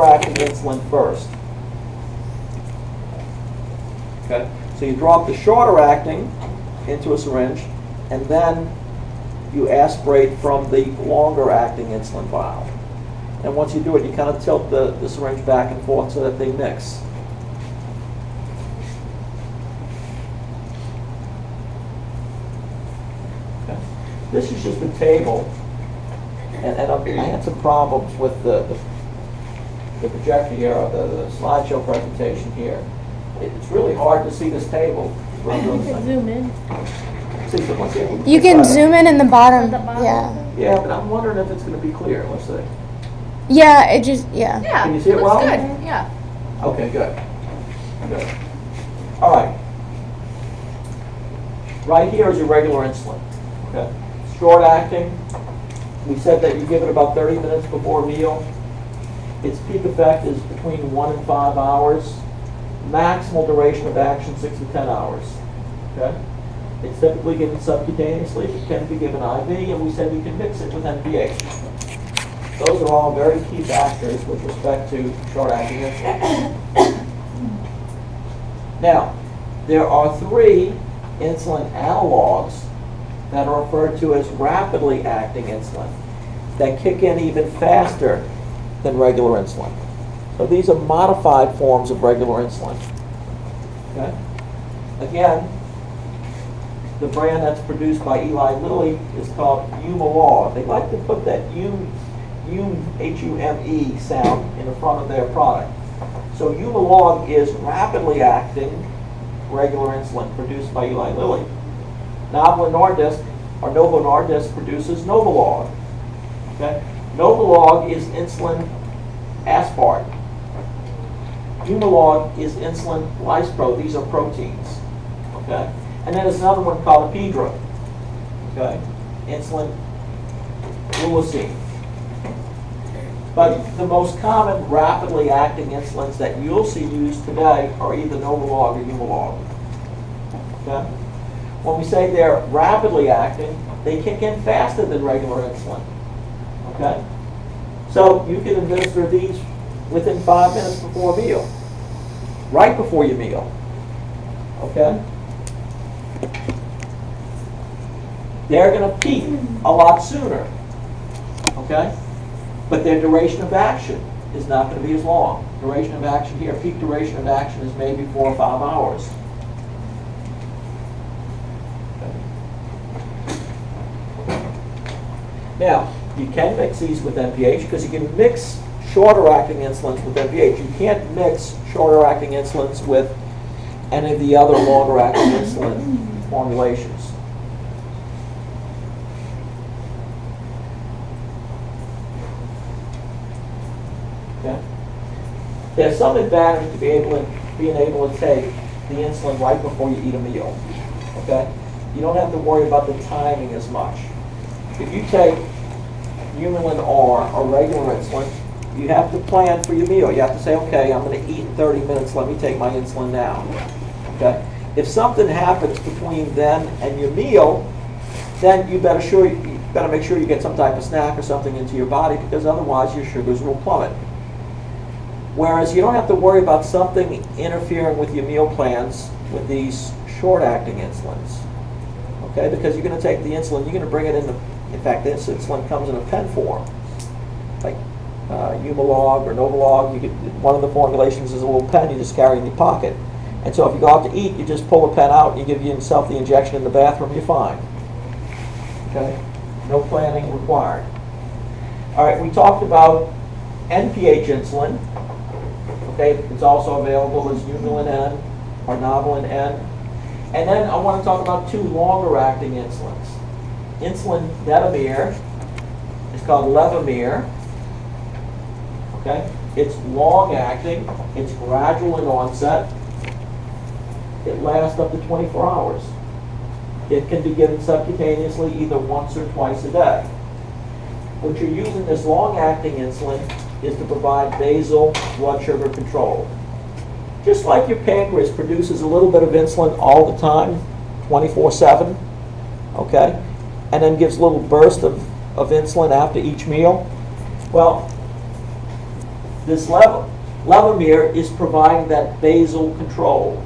acting insulin first. Okay, so you drop the shorter acting into a syringe, and then you aspirate from the longer acting insulin vial. And once you do it, you kind of tilt the syringe back and forth so that they mix. Okay. This is just a table, and I had some problems with the projector here, or the slideshow presentation here. It's really hard to see this table. You can zoom in. You can zoom in the bottom. At the bottom? Yeah. Yeah, but I'm wondering if it's going to be clear. Let's see. Yeah, it just, yeah. Yeah. Can you see it looks well? good. Yeah. Okay, good. Good. All right. Right here is your regular insulin. Okay. Short acting. We said that you give it about 30 minutes before a meal. Its peak effect is between 1 and 5 hours. Maximal duration of action 6 to 10 hours. Okay. It's typically given subcutaneously. It can be given IV, and we said you can mix it with NPH. Those are all very key factors with respect to short-acting insulin. Now, there are 3 insulin analogs that are referred to as rapidly acting insulin that kick in even faster than regular insulin. So these are modified forms of regular insulin. Okay? Again, the brand that's produced by Eli Lilly is called Humalog. They like to put that H-U-M-E sound in the front of their product. So Humalog is rapidly acting regular insulin produced by Eli Lilly. Novo Nordisk produces Novolog. Okay? Novolog is insulin aspart. Humalog is insulin lispro. These are proteins. Okay? And then there's another one called Apidra. Okay? Insulin leucine. But the most common rapidly acting insulins that you'll see used today are either Novolog or Humalog. Okay? When we say they're rapidly acting, they kick in faster than regular insulin. Okay? So you can administer these within 5 minutes before a meal, right before your meal. Okay? They're going to peak a lot sooner. Okay? But their duration of action is not going to be as long. Duration of action here, peak duration of action is maybe 4 or 5 hours. Now, you can mix these with NPH because you can mix shorter acting insulins with NPH. You can't mix shorter acting insulins with any of the other longer acting insulin formulations. Okay? There's some advantage to being able to take the insulin right before you eat a meal. Okay? You don't have to worry about the timing as much. If you take Humulin R or regular insulin, you have to plan for your meal. You have to say, okay, I'm going to eat in 30 minutes. Let me take my insulin now. Okay? If something happens between then and your meal, then you better make sure you get some type of snack or something into your body, because otherwise your sugars will plummet. Whereas you don't have to worry about something interfering with your meal plans with these short-acting insulins. Okay? Because you're going to take the insulin, you're going to bring it in fact, this insulin comes in a pen form, like Humalog or Novolog. One of the formulations is a little pen you just carry in your pocket. And so if you go out to eat, you just pull the pen out and you give yourself the injection in the bathroom, you're fine. Okay? No planning required. All right, we talked about NPH insulin. Okay, it's also available as Humulin N or Novolin N. And then I want to talk about 2 longer acting insulins. Insulin Netamir is called Levemir. Okay? It's long acting, it's gradual in onset, it lasts up to 24 hours. It can be given subcutaneously either once or twice a day. What you're using this long acting insulin is to provide basal blood sugar control. Just like your pancreas produces a little bit of insulin all the time, 24/7, okay? And then gives a little burst of insulin after each meal. Well, This Levemir is providing that basal control.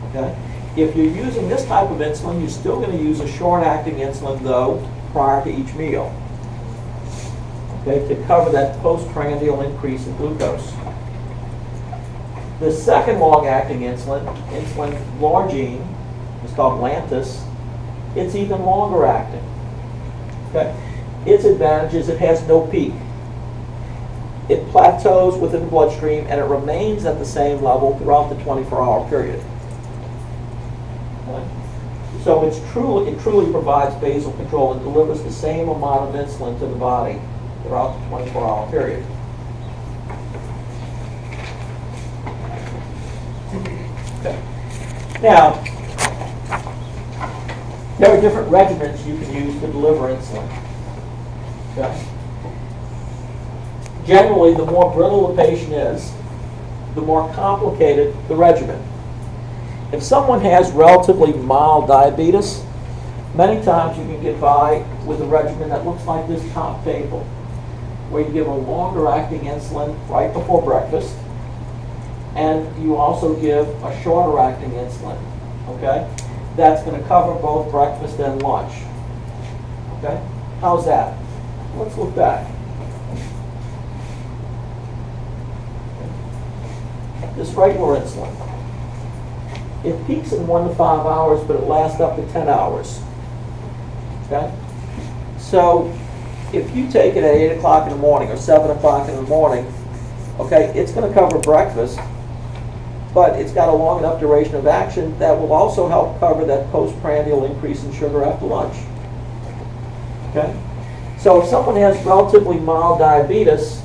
Okay? If you're using this type of insulin, you're still going to use a short-acting insulin, though, prior to each meal. Okay, to cover that postprandial increase in glucose. The second long-acting insulin, insulin glargine, it's called Lantus, it's even longer acting. Okay? Its advantage is it has no peak. It plateaus within the bloodstream and it remains at the same level throughout the 24-hour period. Okay? So it truly provides basal control and delivers the same amount of insulin to the body throughout the 24-hour period. Okay. Now, there are different regimens you can use to deliver insulin. Okay. Generally, the more brittle the patient is, the more complicated the regimen. If someone has relatively mild diabetes, many times you can get by with a regimen that looks like this top table, where you give a longer acting insulin right before breakfast, and you also give a shorter acting insulin, okay? That's going to cover both breakfast and lunch, okay? How's that? Let's look back. This regular insulin, it peaks in 1 to 5 hours, but it lasts up to 10 hours, okay? So if you take it at 8 o'clock in the morning or 7 o'clock in the morning, okay, it's going to cover breakfast, but it's got a long enough duration of action that will also help cover that postprandial increase in sugar after lunch. Okay? So if someone has relatively mild diabetes,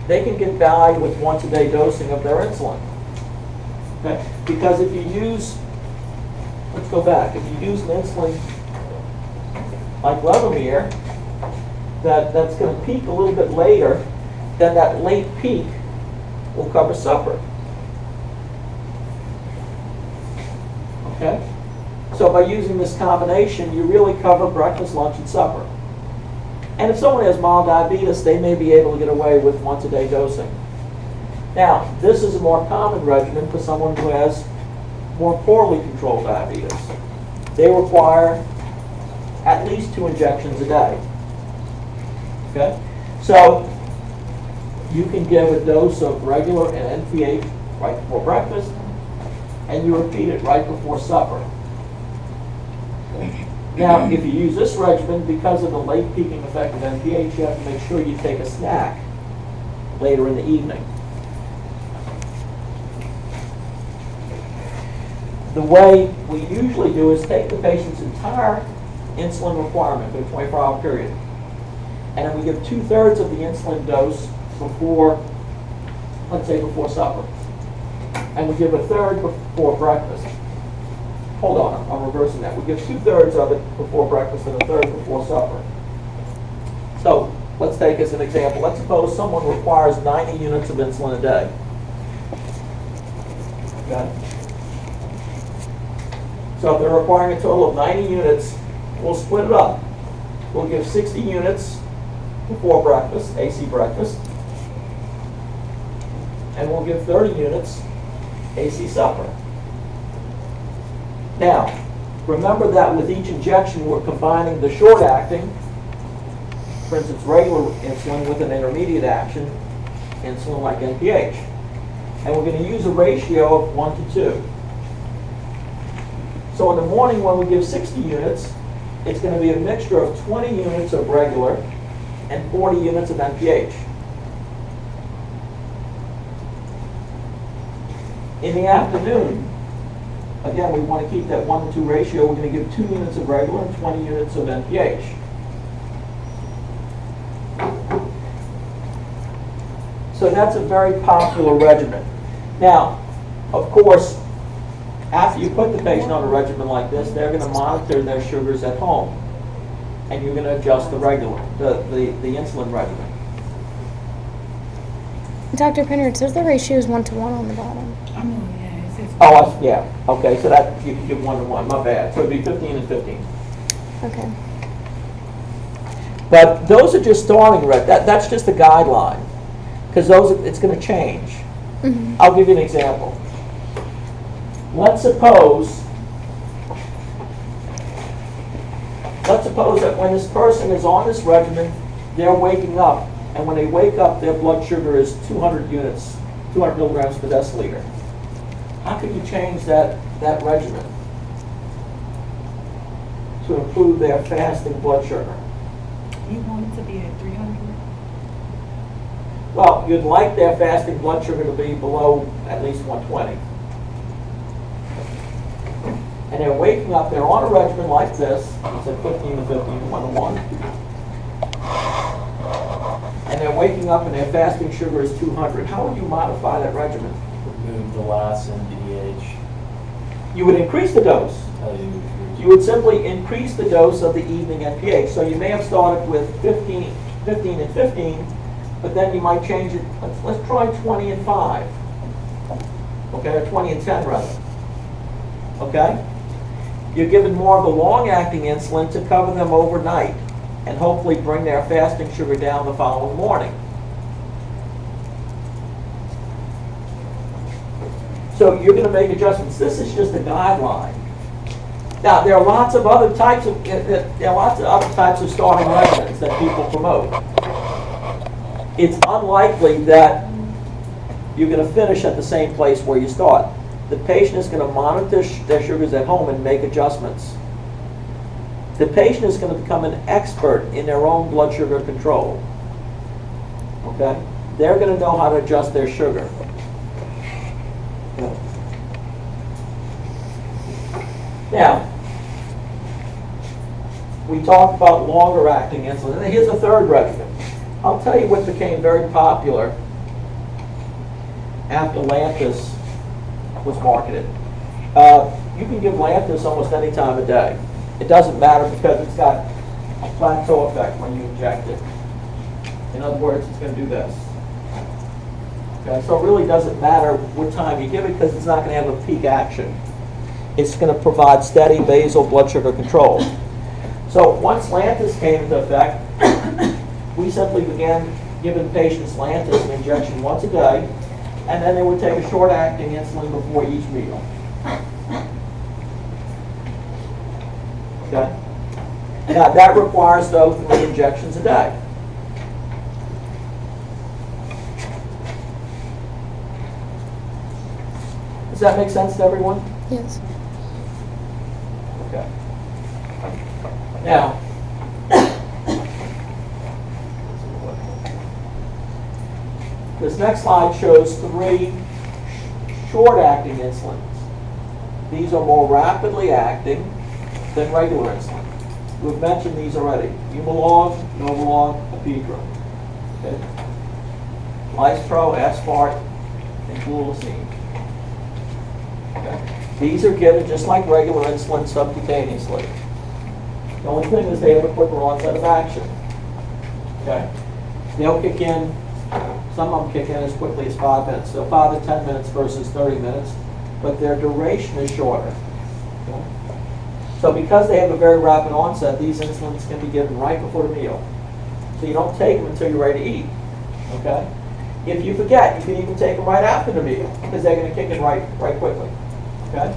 they can get by with once-a-day dosing of their insulin. Okay? Because if you use, let's go back, if you use an insulin like Levemir, that's going to peak a little bit later, then that late peak will cover supper. Okay? So by using this combination, you really cover breakfast, lunch, and supper. And if someone has mild diabetes, they may be able to get away with once-a-day dosing. Now, this is a more common regimen for someone who has more poorly controlled diabetes. They require at least 2 injections a day. Okay? So you can give a dose of regular and NPH right before breakfast, and you repeat it right before supper. Okay? Now, if you use this regimen, because of the late peaking effect of NPH, you have to make sure you take a snack later in the evening. The way we usually do is take the patient's entire insulin requirement for a 24-hour period, and then we give 2/3 of the insulin dose before, let's say, before supper. And we give 1/3 before breakfast. Hold on, I'm reversing that. We give 2/3 of it before breakfast and 1/3 before supper. So let's take as an example. Let's suppose someone requires 90 units of insulin a day. Okay? So if they're requiring a total of 90 units, we'll split it up. We'll give 60 units before breakfast, AC breakfast, and we'll give 30 units AC supper. Now, remember that with each injection, we're combining the short-acting, for instance, regular insulin with an intermediate action, insulin like NPH. And we're going to use a ratio of 1 to 2. So in the morning when we give 60 units, it's going to be a mixture of 20 units of regular and 40 units of NPH. In the afternoon, again, we want to keep that 1 to 2 ratio. We're going to give 2 units of regular and 20 units of NPH. So that's a very popular regimen. Now, of course, after you put the patient on a regimen like this, they're going to monitor their sugars at home. And you're going to adjust the insulin regimen. Dr. Pinner, it says the ratio is 1 to 1 on the bottom. Oh, yeah. Okay, so that you can give 1 to 1. My bad. So it'd be 15 and 15. Okay. But those are just starting that's just a guideline. because it's going to change. Mhm. I'll give you an example. Let's suppose that when this person is on this regimen, they're waking up, and when they wake up, their blood sugar is 200 units, 200 milligrams per deciliter. How can you change that regimen to improve their fasting blood sugar? You want it to be at 300? Well, you'd like their fasting blood sugar to be below at least 120. And they're waking up, they're on a regimen like this, it's at 15 to 15, 1 to 1. And they're waking up and their fasting sugar is 200. How would you modify that regimen? Remove the last NPDH. You would increase the dose. Tell you You would simply increase the dose of the evening NPH. So you may have started with 15 and 15, but then you might change it. Let's try 20 and 5. Okay, or 20 and 10 rather. Okay? You're given more of the long-acting insulin to cover them overnight and hopefully bring their fasting sugar down the following morning. So you're going to make adjustments. This is just a guideline. Now there are lots of other types of starting regimens that people promote. It's unlikely that you're going to finish at the same place where you start. The patient is going to monitor their sugars at home and make adjustments. The patient is going to become an expert in their own blood sugar control. Okay? They're going to know how to adjust their sugar. Now, we talked about longer acting insulin. And here's a third regimen. I'll tell you what became very popular after Lantus was marketed. You can give Lantus almost any time of day. It doesn't matter because it's got a plateau effect when you inject it. In other words, it's going to do this. Okay, so it really doesn't matter what time you give it because it's not going to have a peak action. It's going to provide steady basal blood sugar control. So once Lantus came into effect, we simply began giving patients Lantus, an injection once a day, and then they would take a short-acting insulin before each meal. Okay? Now that requires, though, 3 injections a day. Does that make sense to everyone? Yes. Okay. Now, this next slide shows 3 short-acting insulins. These are more rapidly acting than regular insulin. We've mentioned these already. Humalog, Novolog, Apidra. Okay. Lispro, Aspart, and Glulisine. Okay. These are given just like regular insulin subcutaneously. The only thing is they have a quicker onset of action. Okay? They'll kick in, some of them kick in as quickly as 5 minutes. So 5 to 10 minutes versus 30 minutes, but their duration is shorter. Okay? So because they have a very rapid onset, these insulins can be given right before the meal. So you don't take them until you're ready to eat. Okay? If you forget, you can even take them right after the meal because they're going to kick in right quickly. Okay?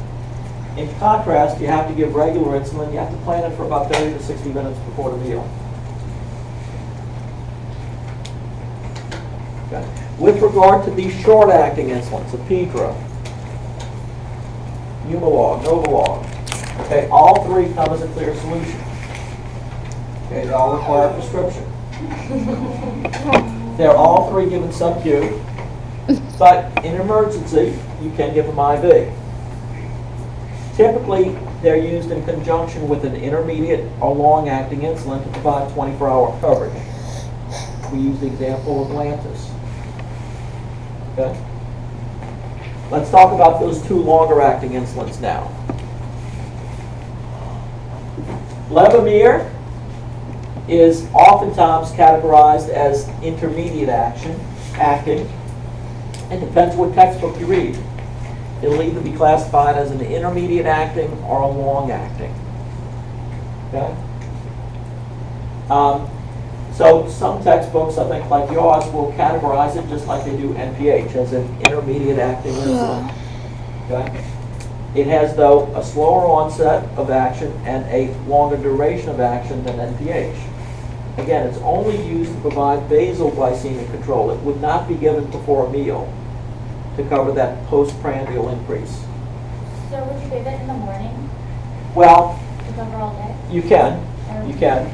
In contrast, you have to give regular insulin. You have to plan it for about 30 to 60 minutes before the meal. Okay. With regard to these short-acting insulins, Apidra, Humalog, Novolog, okay, all 3 come as a clear solution. Okay, they all require a prescription. They're all 3 given sub-Q, but in an emergency, you can give them IV. Typically, they're used in conjunction with an intermediate or long-acting insulin to provide 24-hour coverage. We use the example of Lantus. Okay? Let's talk about those 2 longer-acting insulins now. Levemir is oftentimes categorized as intermediate acting. It depends what textbook you read. It'll either be classified as an intermediate acting or a long acting. Okay? So some textbooks, I think like yours, will categorize it just like they do NPH as an intermediate acting insulin. Okay? It has, though, a slower onset of action and a longer duration of action than NPH. Again, it's only used to provide basal glycemic control. It would not be given before a meal to cover that postprandial increase. So would you give it in the morning Well, to cover all day? you can. You can.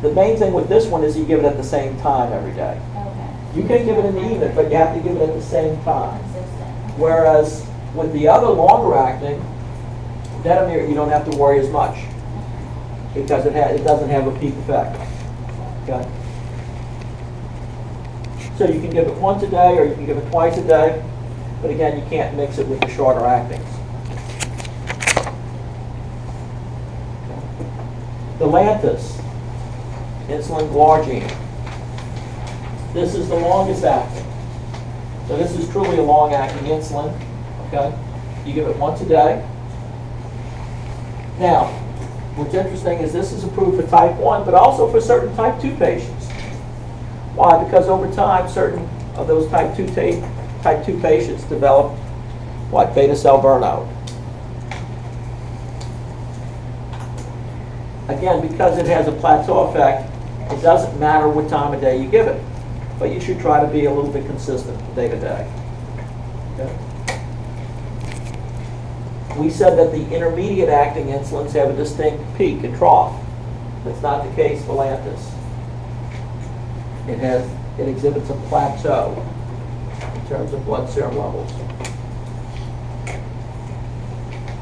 The main thing with this one is you give it at the same time every day. Okay. You can give it in the evening, but you have to give it at the same time. Consistent. Whereas with the other longer acting, Detamir, you don't have to worry as much because it doesn't have a peak effect. Okay? So you can give it once a day or you can give it twice a day, but again, you can't mix it with the shorter actings. The Lantus, insulin glargine. This is the longest acting. So this is truly a long-acting insulin. Okay? You give it once a day. Now, what's interesting is this is approved for type 1, but also for certain type 2 patients. Why? Because over time, certain of those type 2 patients develop what? Beta cell burnout. Again, because it has a plateau effect, it doesn't matter what time of day you give it. But you should try to be a little bit consistent day to day. Okay? We said that the intermediate acting insulins have a distinct peak and trough. That's not the case for Lantus. It exhibits a plateau in terms of blood serum levels.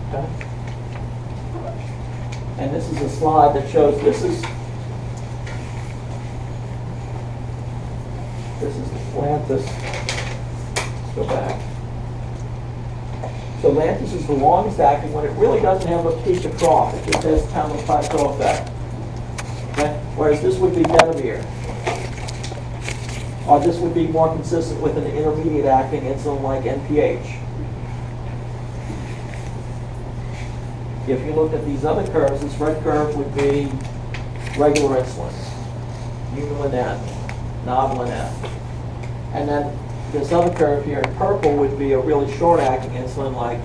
Okay? And this is a slide that shows this is Lantus. Let's go back. So Lantus is the longest acting when it really doesn't have a peak or trough. It just has kind of a plateau effect. Okay? Whereas this would be Detamir. Or this would be more consistent with an intermediate acting insulin like NPH. If you look at these other curves, this red curve would be regular insulin, Humulin N, Novolin N. And then this other curve here in purple would be a really short-acting insulin like